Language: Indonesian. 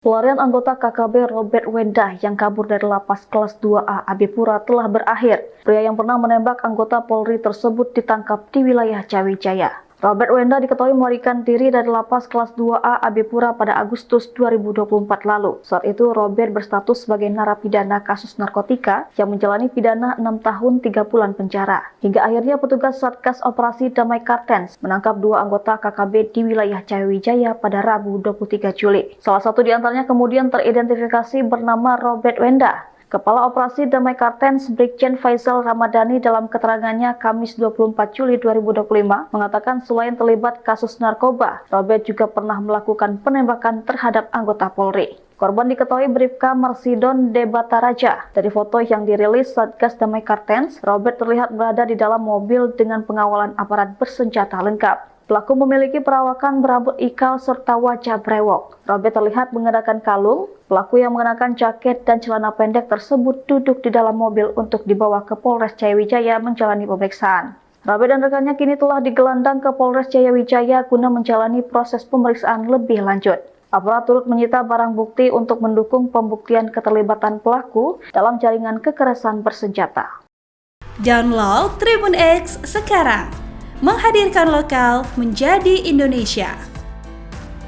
Pelarian anggota KKB Robert Wenda yang kabur dari lapas kelas 2A Abipura telah berakhir. Pria yang pernah menembak anggota Polri tersebut ditangkap di wilayah Cawijaya. Robert Wenda diketahui melarikan diri dari lapas kelas 2A Abipura pada Agustus 2024 lalu. Saat itu Robert berstatus sebagai narapidana kasus narkotika yang menjalani pidana 6 tahun 3 bulan penjara. Hingga akhirnya petugas Satgas Operasi Damai Kartens menangkap 2 anggota KKB di wilayah Cawijaya pada Rabu 23 Juli. Salah satu di antaranya kemudian teridentifikasi bernama Robert Wenda. Kepala Operasi Damai Kartens Brigjen Faisal Ramadhani dalam keterangannya Kamis 24 Juli 2025 mengatakan selain terlibat kasus narkoba, Robert juga pernah melakukan penembakan terhadap anggota Polri. Korban diketahui Bribka Marsidon Debataraja. Dari foto yang dirilis Satgas Damai Kartens, Robert terlihat berada di dalam mobil dengan pengawalan aparat bersenjata lengkap. Pelaku memiliki perawakan berambut ikal serta wajah brewok. Robert terlihat mengenakan kalung. Pelaku yang mengenakan jaket dan celana pendek tersebut duduk di dalam mobil untuk dibawa ke Polres Cawijaya menjalani pemeriksaan. Robert dan rekannya kini telah digelandang ke Polres Cawijaya guna menjalani proses pemeriksaan lebih lanjut. Aparat turut menyita barang bukti untuk mendukung pembuktian keterlibatan pelaku dalam jaringan kekerasan bersenjata. Download Tribun X sekarang, menghadirkan lokal menjadi Indonesia.